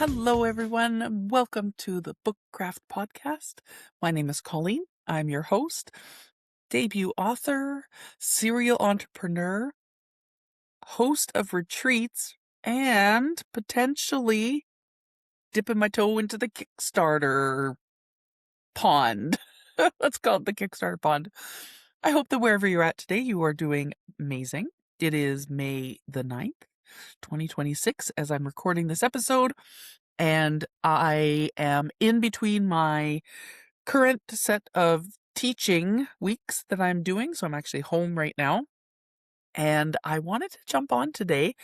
Hello, everyone. Welcome to the Bookcraft podcast. My name is Colleen. I'm your host, debut author, serial entrepreneur, host of retreats, and potentially dipping my toe into the Kickstarter pond. Let's call it the Kickstarter pond. I hope that wherever you're at today, you are doing amazing. It is May the 9th, 2026, as I'm recording this episode. And I am in between my current set of teaching weeks that I'm doing. So I'm actually home right now. And I wanted to jump on today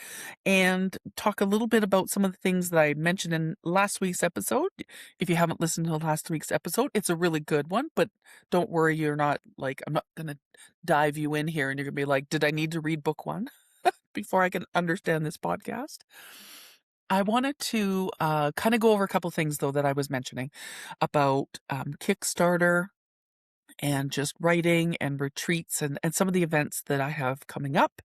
and talk a little bit about some of the things that I mentioned in last week's episode. If you haven't listened to last week's episode, it's a really good one, but don't worry, I'm not going to dive you in here and you're going to be like, did I need to read book one before I can understand this podcast? I wanted to kind of go over a couple things, though, that I was mentioning about Kickstarter and just writing and retreats and some of the events that I have coming up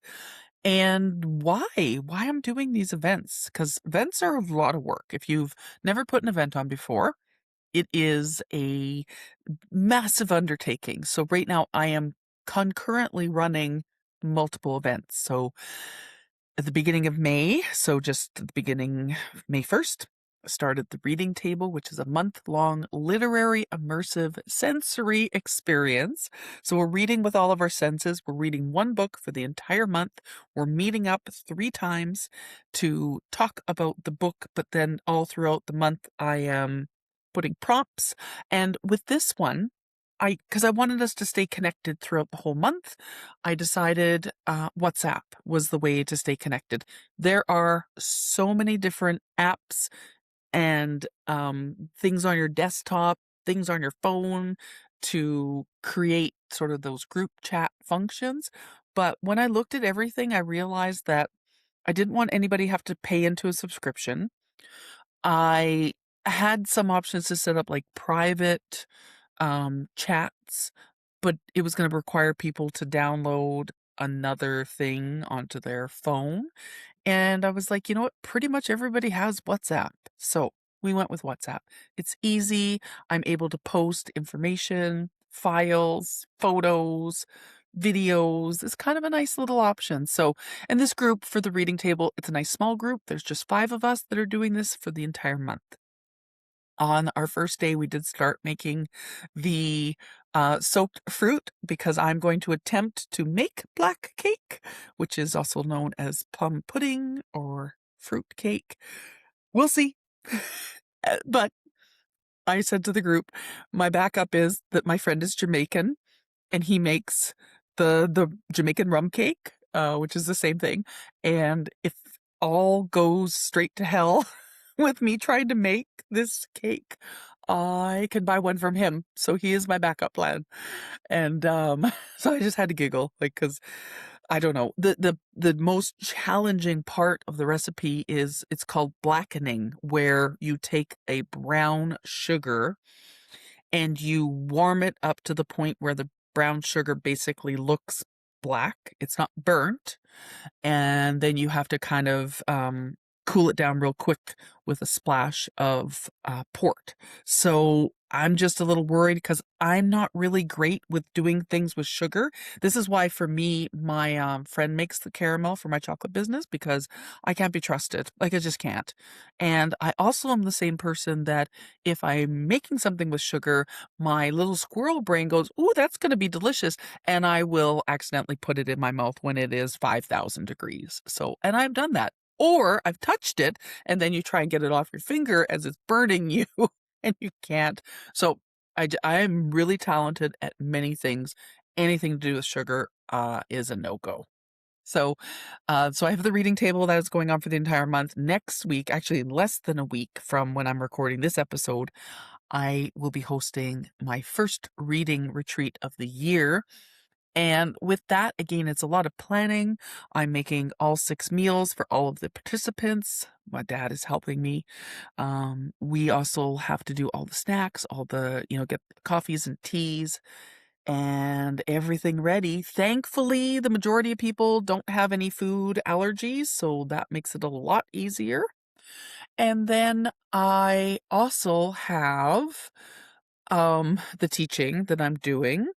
and why I'm doing these events, because events are a lot of work. If you've never put an event on before, it is a massive undertaking. So right now I am concurrently running multiple events. So at the beginning of May, so just at the beginning of May 1st, I started the reading table, which is a month-long literary immersive sensory experience. So we're reading with all of our senses. We're reading one book for the entire month. We're meeting up 3 times to talk about the book, but then all throughout the month, I am putting prompts. And with this one, because I wanted us to stay connected throughout the whole month, I decided WhatsApp was the way to stay connected. There are so many different apps and things on your desktop, things on your phone to create sort of those group chat functions. But when I looked at everything, I realized that I didn't want anybody have to pay into a subscription. I had some options to set up like private chats, but it was going to require people to download another thing onto their phone. And I was like, you know what? Pretty much everybody has WhatsApp. So we went with WhatsApp. It's easy. I'm able to post information, files, photos, videos. It's kind of a nice little option. So, and this group for the reading table, it's a nice small group. There's just 5 of us that are doing this for the entire month. On our first day, we did start making the soaked fruit because I'm going to attempt to make black cake, which is also known as plum pudding or fruit cake. We'll see. But I said to the group, my backup is that my friend is Jamaican and he makes the Jamaican rum cake, which is the same thing. And if all goes straight to hell with me trying to make this cake, I can buy one from him. So he is my backup plan. And so I just had to giggle, like, because I don't know. The most challenging part of the recipe is it's called blackening, where you take a brown sugar and you warm it up to the point where the brown sugar basically looks black. It's not burnt. And then you have to kind of cool it down real quick with a splash of port. So I'm just a little worried because I'm not really great with doing things with sugar. This is why, for me, my friend makes the caramel for my chocolate business, because I can't be trusted. Like, I just can't. And I also am the same person that if I'm making something with sugar, my little squirrel brain goes, "Ooh, that's going to be delicious." And I will accidentally put it in my mouth when it is 5,000 degrees. So, and I've done that. Or I've touched it and then you try and get it off your finger as it's burning you and you can't. So I'm really talented at many things. Anything to do with sugar is a no-go. So I have the reading table that is going on for the entire month. Next week, actually less than a week from when I'm recording this episode, I will be hosting my first reading retreat of the year. And with that, again, it's a lot of planning. I'm making all 6 meals for all of the participants. My dad is helping me. We also have to do all the snacks, all the, get coffees and teas and everything ready. Thankfully, the majority of people don't have any food allergies, so that makes it a lot easier. And then I also have the teaching that I'm doing,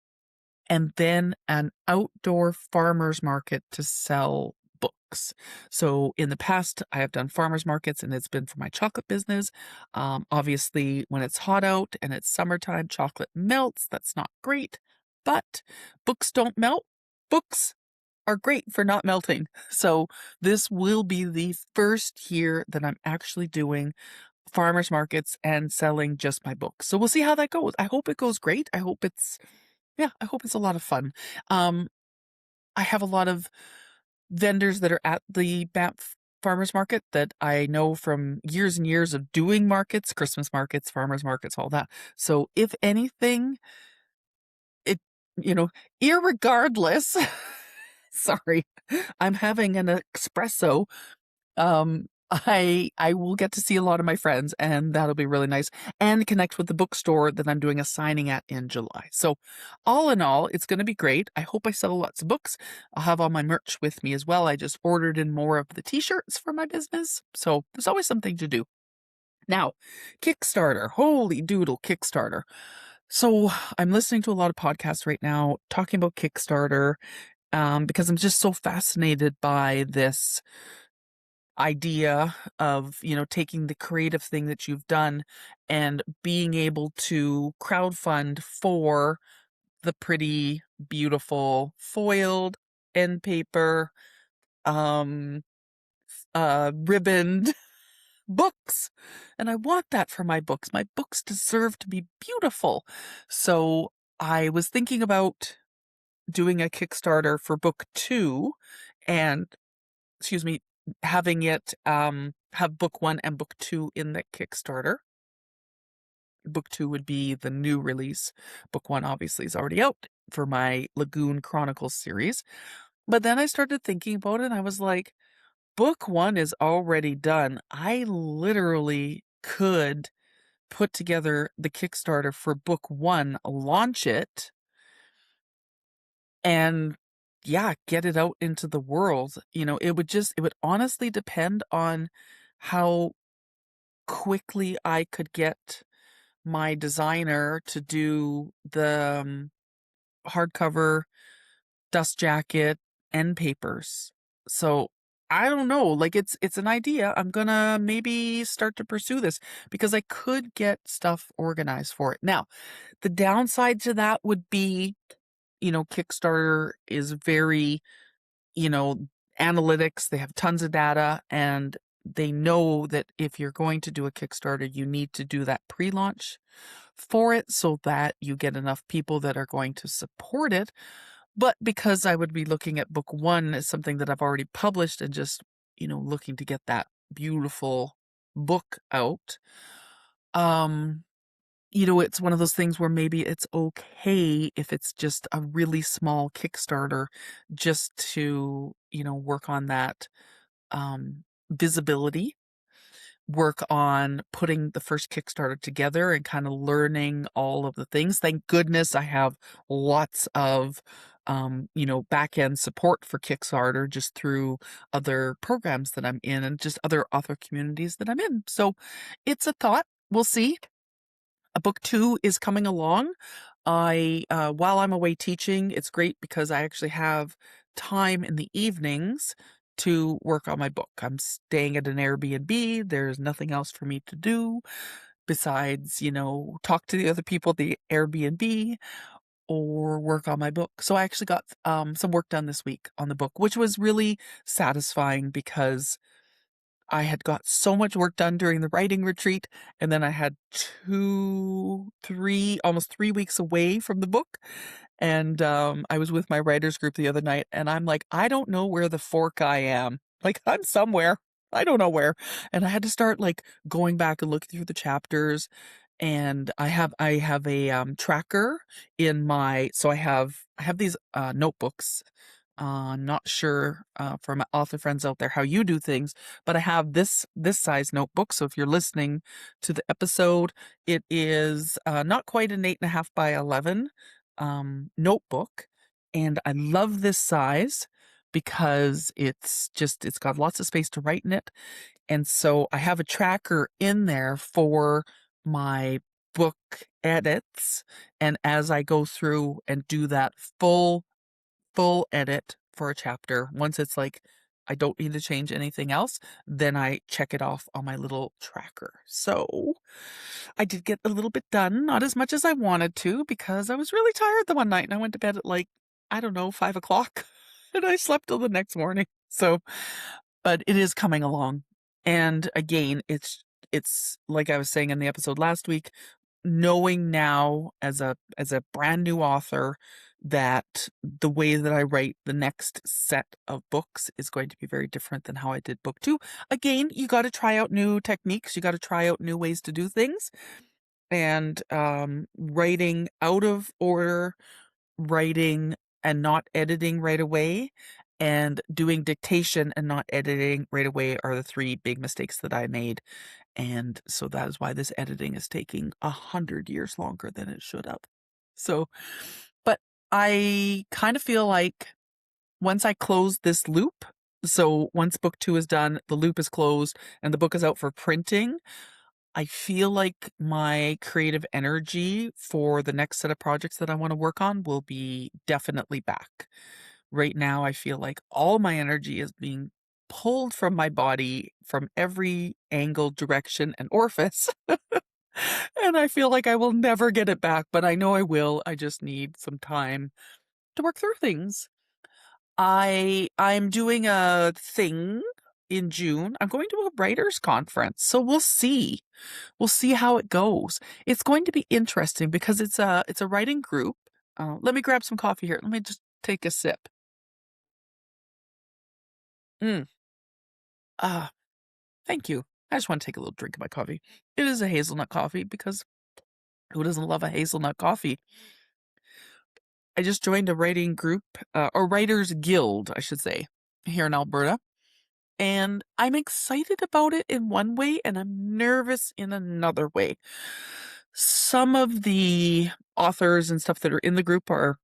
and then an outdoor farmers market to sell books. So in the past, I have done farmers markets and it's been for my chocolate business. Obviously, when it's hot out and it's summertime, chocolate melts. That's not great, but books don't melt. Books are great for not melting. So this will be the first year that I'm actually doing farmers markets and selling just my books. So we'll see how that goes. I hope it goes great. I hope it's a lot of fun. I have a lot of vendors that are at the Banff Farmers Market that I know from years and years of doing markets, Christmas markets, farmers markets, all that. So if anything, it, you know, irregardless, sorry, I'm having an espresso. I will get to see a lot of my friends, and that'll be really nice, and connect with the bookstore that I'm doing a signing at in July. So all in all, it's going to be great. I hope I sell lots of books. I'll have all my merch with me as well. I just ordered in more of the t-shirts for my business. So there's always something to do. Now, Kickstarter. Holy doodle, Kickstarter. So I'm listening to a lot of podcasts right now talking about Kickstarter, because I'm just so fascinated by this idea of, taking the creative thing that you've done and being able to crowdfund for the pretty, beautiful foiled end paper, um, ribboned books. And I want that for my books. My books deserve to be beautiful. So I was thinking about doing a Kickstarter for book 2 and, excuse me, having it have book 1 and book 2 in the Kickstarter. Book 2 would be the new release. Book 1 obviously is already out for my Lagoon Chronicles series. But then I started thinking about it and I was like, book 1 is already done. I literally could put together the Kickstarter for book 1, launch it, and yeah, get it out into the world. It would honestly depend on how quickly I could get my designer to do the hardcover, dust jacket, end papers. So I don't know, like it's an idea. I'm gonna maybe start to pursue this because I could get stuff organized for it. Now, the downside to that would be, Kickstarter is very, you know, analytics. They have tons of data and they know that if you're going to do a Kickstarter, you need to do that pre-launch for it so that you get enough people that are going to support it. But because I would be looking at book 1 as something that I've already published and just, looking to get that beautiful book out, it's one of those things where maybe it's okay if it's just a really small Kickstarter just to, work on that visibility, work on putting the first Kickstarter together and kind of learning all of the things. Thank goodness I have lots of, back end support for Kickstarter just through other programs that I'm in and just other author communities that I'm in. So it's a thought. We'll see. A book 2 is coming along. While I'm away teaching, it's great because I actually have time in the evenings to work on my book. I'm staying at an Airbnb. There's nothing else for me to do besides, talk to the other people at the Airbnb or work on my book. So I actually got some work done this week on the book, which was really satisfying because I had got so much work done during the writing retreat, and then I had almost 3 weeks away from the book. And I was with my writers group the other night, and I'm like, I don't know where the fork I am. Like, I'm somewhere. I don't know where. And I had to start like going back and looking through the chapters. And I have a tracker in so I have these notebooks. Not sure for my author friends out there how you do things, but I have this size notebook. So if you're listening to the episode, it is not quite an 8.5 by 11 notebook, and I love this size because it's got lots of space to write in it. And so I have a tracker in there for my book edits. And as I go through and do that full edit for a chapter, once it's like, I don't need to change anything else, then I check it off on my little tracker. So I did get a little bit done, not as much as I wanted to, because I was really tired the one night and I went to bed at like, I don't know, 5 o'clock and I slept till the next morning. So, but it is coming along. And again, it's like I was saying in the episode last week, knowing now as a brand new author that the way that I write the next set of books is going to be very different than how I did book 2. Again, you got to try out new techniques, you got to try out new ways to do things. And writing out of order, writing and not editing right away, and doing dictation and not editing right away are the 3 big mistakes that I made. And so that is why this editing is taking 100 years longer than it should have. So, but I kind of feel like once I close this loop, so once book 2 is done, the loop is closed, and the book is out for printing, I feel like my creative energy for the next set of projects that I want to work on will be definitely back. Right now, I feel like all my energy is being pulled from my body from every angle, direction, and orifice. And I feel like I will never get it back, but I know I will. I just need some time to work through things. I'm doing a thing in June. I'm going to a writers conference, so we'll see. We'll see how it goes. It's going to be interesting because it's a writing group. Let me grab some coffee here. Let me just take a sip. Mm. Ah, thank you. I just want to take a little drink of my coffee. It is a hazelnut coffee because who doesn't love a hazelnut coffee? I just joined a writing group, or writers guild, I should say, here in Alberta. And I'm excited about it in one way, and I'm nervous in another way. Some of the authors and stuff that are in the group are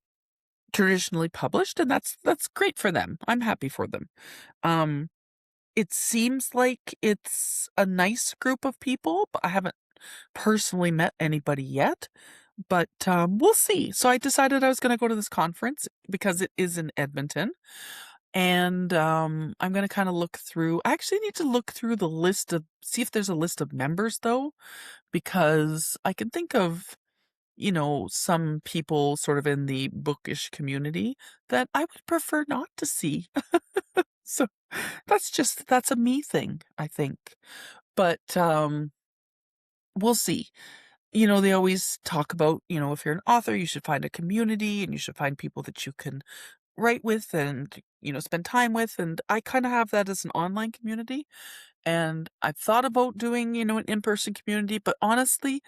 traditionally published, and that's great for them. I'm happy for them. It seems like it's a nice group of people, but I haven't personally met anybody yet. But we'll see. So I decided I was going to go to this conference because it is in Edmonton. And I'm going to kind of look through. I actually need to look through the list of, see if there's a list of members though, because I can think of, some people sort of in the bookish community that I would prefer not to see. So that's a me thing, I think. But we'll see. They always talk about, if you're an author, you should find a community and you should find people that you can write with and, spend time with. And I kind of have that as an online community. And I've thought about doing, an in-person community, but honestly,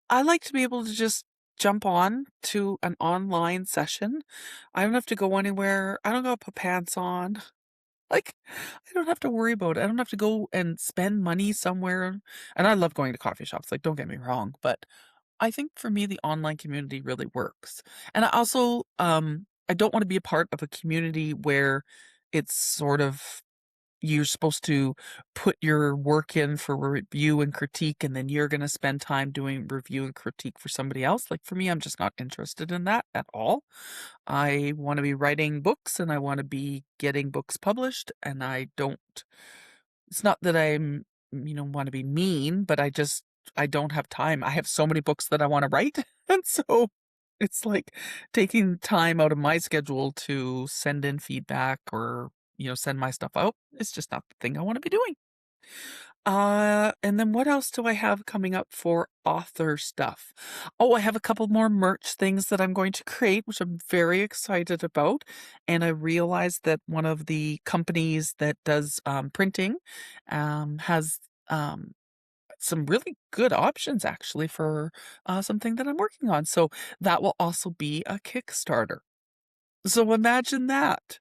I like to be able to just jump on to an online session. I don't have to go anywhere. I don't gotta put pants on. Like, I don't have to worry about it. I don't have to go and spend money somewhere. And I love going to coffee shops, like, don't get me wrong, but I think for me, the online community really works. And I also, I don't want to be a part of a community where it's sort of you're supposed to put your work in for review and critique, and then you're going to spend time doing review and critique for somebody else. Like for me, I'm just not interested in that at all. I want to be writing books and I want to be getting books published, and I don't, it's not that I'm, want to be mean, but I don't have time. I have so many books that I want to write. And so it's like taking time out of my schedule to send in feedback or, send my stuff out. It's just not the thing I want to be doing. And then what else do I have coming up for author stuff? Oh, I have a couple more merch things that I'm going to create, which I'm very excited about. And I realized that one of the companies that does printing has some really good options actually for something that I'm working on. So that will also be a Kickstarter. So imagine that.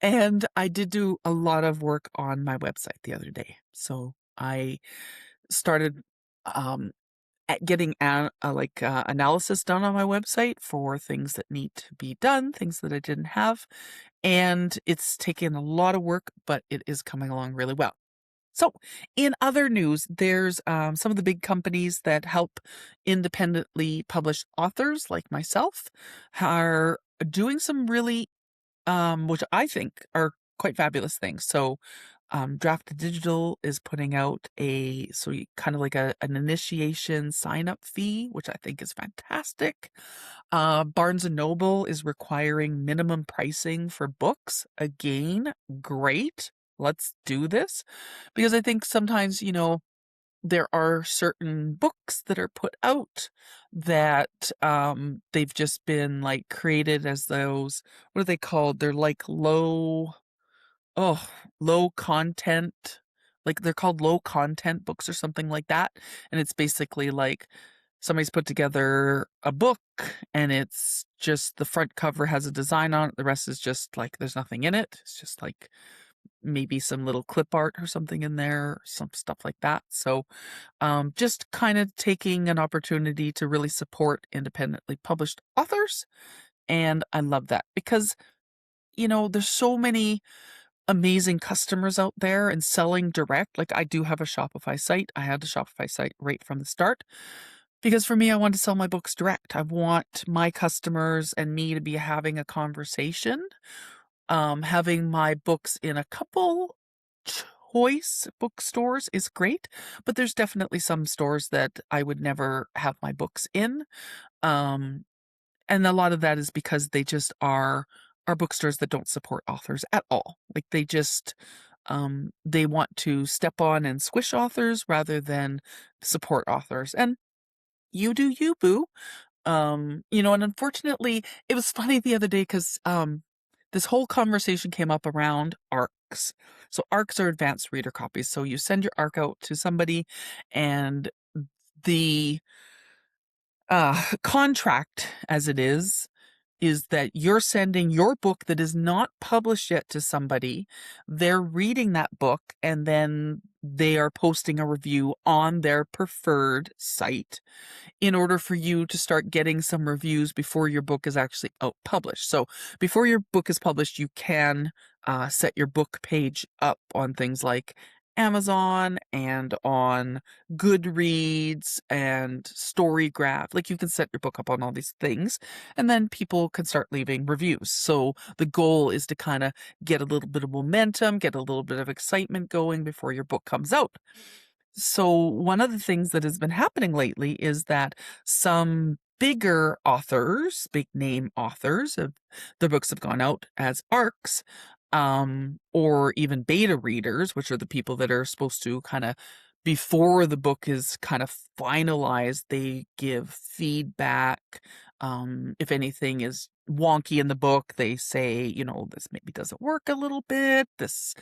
And I did do a lot of work on my website the other day. So I started at getting analysis done on my website for things that need to be done, things that I didn't have. And it's taken a lot of work, but it is coming along really well. So, in other news, there's some of the big companies that help independently published authors like myself are doing some really, which I think are quite fabulous things. So, Draft Digital is putting out kind of like an initiation sign up fee, which I think is fantastic. Barnes and Noble is requiring minimum pricing for books. Again, great. Let's do this. Because I think sometimes, there are certain books that are put out that they've just been like created as those, what are they called? They're like low content, like they're called low content books or something like that. And it's basically like somebody's put together a book and it's just the front cover has a design on it. The rest is just like there's nothing in it. It's just like maybe some little clip art or something in there, some stuff like that. So just kind of taking an opportunity to really support independently published authors. And I love that because, there's so many amazing customers out there and selling direct. Like I do have a Shopify site. I had a Shopify site right from the start because for me, I want to sell my books direct. I want my customers and me to be having a conversation. Having my books in a couple choice bookstores is great, but there's definitely some stores that I would never have my books in. Um, and a lot of that is because they just are bookstores that don't support authors at all. Like they want to step on and squish authors rather than support authors. And you do you, boo. And unfortunately, it was funny the other day because this whole conversation came up around ARCs. So ARCs are advanced reader copies. So you send your ARC out to somebody, and the contract, as it is that you're sending your book that is not published yet to somebody. They're reading that book, and then they are posting a review on their preferred site in order for you to start getting some reviews before your book is actually out published. So before your book is published, you can set your book page up on things like Amazon and on Goodreads and Storygraph. Like you can set your book up on all these things, and then people can start leaving reviews. So the goal is to kind of get a little bit of momentum, get a little bit of excitement going before your book comes out. So one of the things that has been happening lately is that some bigger authors, big name authors, of their books have gone out as ARCs, or even beta readers, which are the people that are supposed to kind of, before the book is kind of finalized, they give feedback. If anything is wonky in the book, they say, this maybe doesn't work a little bit. This,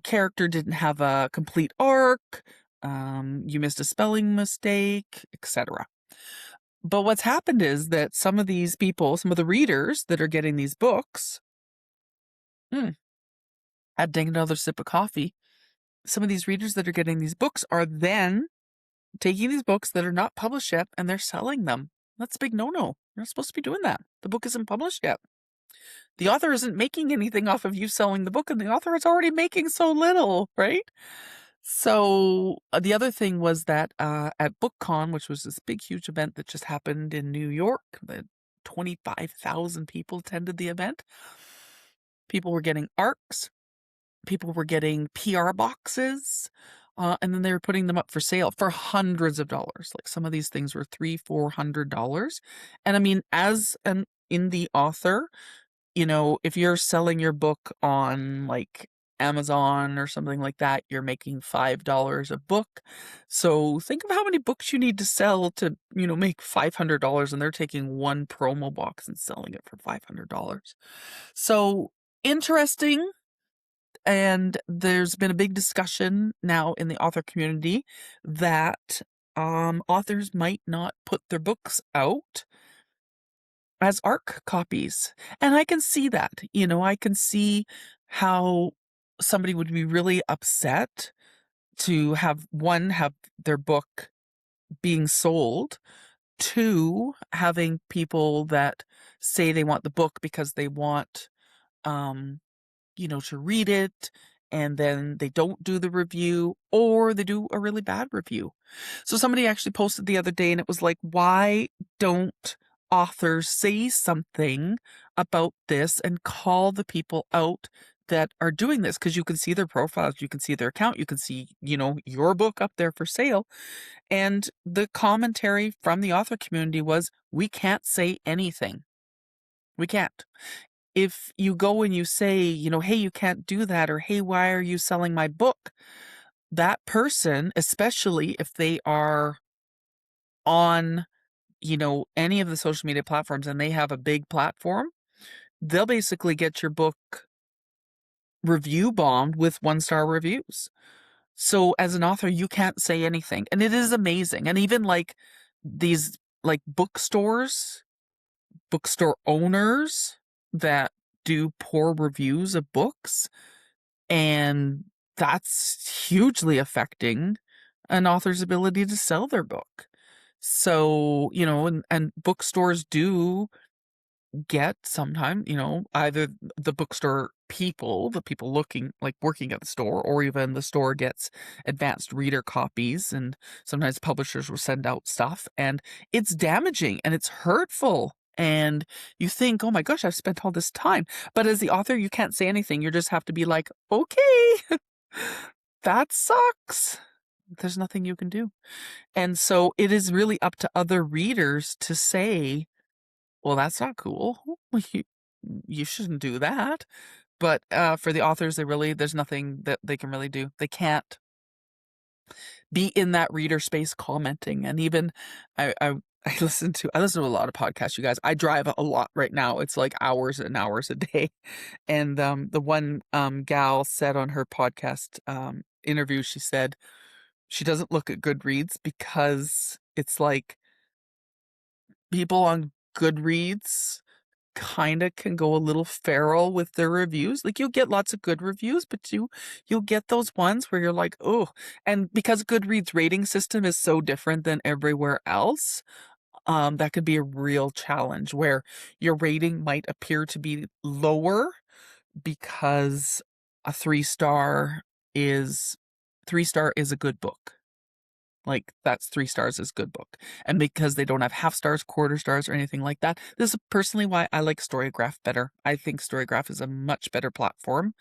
character didn't have a complete arc. You missed a spelling mistake, etc. But what's happened is that some of these people, some of the readers that are getting these books, had to take another sip of coffee. Some of these readers that are getting these books are then taking these books that are not published yet and they're selling them. That's a big no-no. You're not supposed to be doing that. The book isn't published yet. The author isn't making anything off of you selling the book, and the author is already making so little, right? So the other thing was that at BookCon, which was this big, huge event that just happened in New York, that 25,000 people attended the event. People were getting ARCs. People were getting PR boxes. And then they were putting them up for sale for hundreds of dollars. Like some of these things were $300-$400. And I mean, as an indie author, if you're selling your book on like Amazon or something like that, you're making $5 a book. So think of how many books you need to sell to, make $500, and they're taking one promo box and selling it for $500. So interesting. And there's been a big discussion now in the author community that authors might not put their books out as ARC copies. And I can see that. I can see how somebody would be really upset to have their book being sold to having people that say they want the book because they want, to read it, and then they don't do the review, or they do a really bad review. So somebody actually posted the other day, and it was like, why don't authors say something about this and call the people out that are doing this? Because you can see their profiles, you can see their account, you can see, your book up there for sale. And the commentary from the author community was, we can't say anything. We can't. If you go and you say, hey, you can't do that, or hey, why are you selling my book? That person, especially if they are on, any of the social media platforms and they have a big platform, they'll basically get your book review bombed with 1-star reviews. So as an author, you can't say anything. And it is amazing. And even like these like bookstore owners that do poor reviews of books, and that's hugely affecting an author's ability to sell their book. So, and bookstores do get sometimes, either the bookstore people, the people looking like working at the store, or even the store gets advanced reader copies, and sometimes publishers will send out stuff, and it's damaging and it's hurtful. And you think, oh my gosh, I've spent all this time. But as the author, you can't say anything. You just have to be like, okay, that sucks. There's nothing you can do. And so it is really up to other readers to say, well, that's not cool. You shouldn't do that. But for the authors, there's nothing that they can really do. They can't be in that reader space commenting. And even I listen to a lot of podcasts, you guys. I drive a lot right now. It's like hours and hours a day. And the one gal said on her podcast interview, she said she doesn't look at Goodreads because it's like people on Goodreads kind of can go a little feral with their reviews. Like, you'll get lots of good reviews, but you'll get those ones where you're like, oh. And because Goodreads rating system is so different than everywhere else, that could be a real challenge where your rating might appear to be lower because a 3-star is a good book. Like, that's 3 stars is good book. And because they don't have half stars, quarter stars, or anything like that, this is personally why I like Storygraph better. I think Storygraph is a much better platform.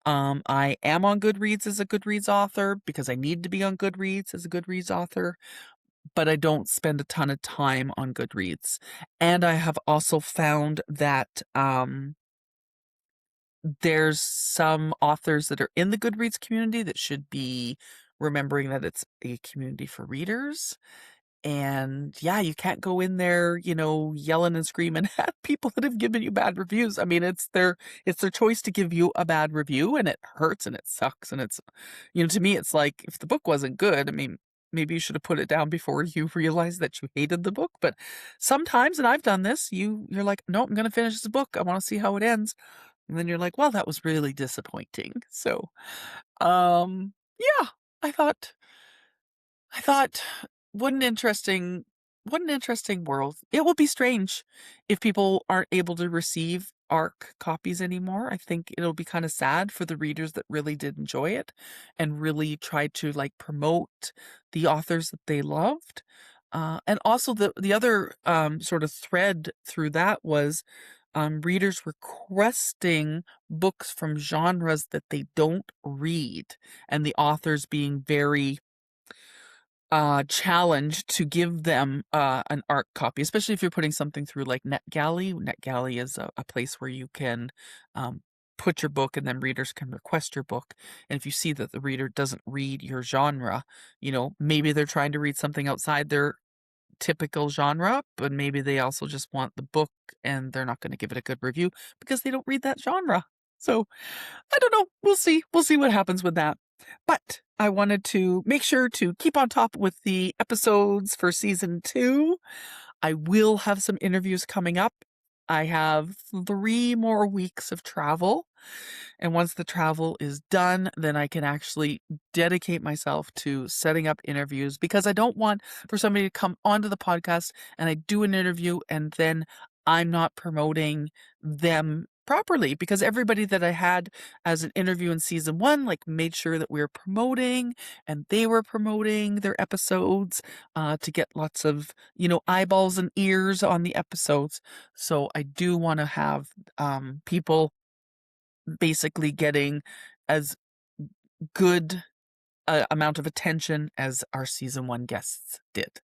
I am on Goodreads as a Goodreads author because I need to be on Goodreads as a Goodreads author, but I don't spend a ton of time on Goodreads. And I have also found that there's some authors that are in the Goodreads community that should be remembering that it's a community for readers. And yeah, you can't go in there, yelling and screaming at people that have given you bad reviews. I mean, it's their choice to give you a bad review, and it hurts and it sucks. And it's, to me, it's like, if the book wasn't good, I mean, maybe you should have put it down before you realized that you hated the book. But sometimes, and I've done this, you're like, no, I'm going to finish this book. I want to see how it ends. And then you're like, well, that was really disappointing. So, yeah, I thought, what an interesting world. It will be strange if people aren't able to receive ARC copies anymore. I think it'll be kind of sad for the readers that really did enjoy it and really tried to like promote the authors that they loved. And also the other sort of thread through that was readers requesting books from genres that they don't read, and the authors being very challenged to give them an ARC copy, especially if you're putting something through like NetGalley. NetGalley is a place where you can put your book, and then readers can request your book. And if you see that the reader doesn't read your genre, maybe they're trying to read something outside their typical genre, but maybe they also just want the book and they're not going to give it a good review because they don't read that genre. So I don't know. We'll see. We'll see what happens with that. But I wanted to make sure to keep on top with the episodes for season 2. I will have some interviews coming up. I have 3 more weeks of travel, And once the travel is done, then I can actually dedicate myself to setting up interviews, because I don't want for somebody to come onto the podcast and I do an interview and then I'm not promoting them properly, because everybody that I had as an interview in season 1, like, made sure that we were promoting and they were promoting their episodes to get lots of, eyeballs and ears on the episodes. So I do want to have people basically getting as good amount of attention as our season 1 guests did.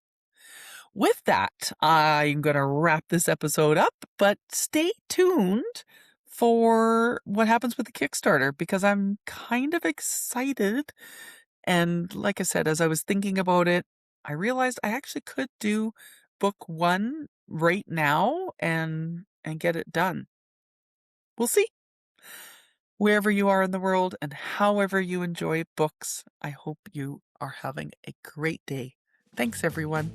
With that, I'm going to wrap this episode up, but stay tuned for what happens with the Kickstarter, because I'm kind of excited. And like I said, as I was thinking about it, I realized I actually could do book 1 right now and get it done. We'll see. Wherever you are in the world and however you enjoy books, I hope you are having a great day. Thanks, everyone.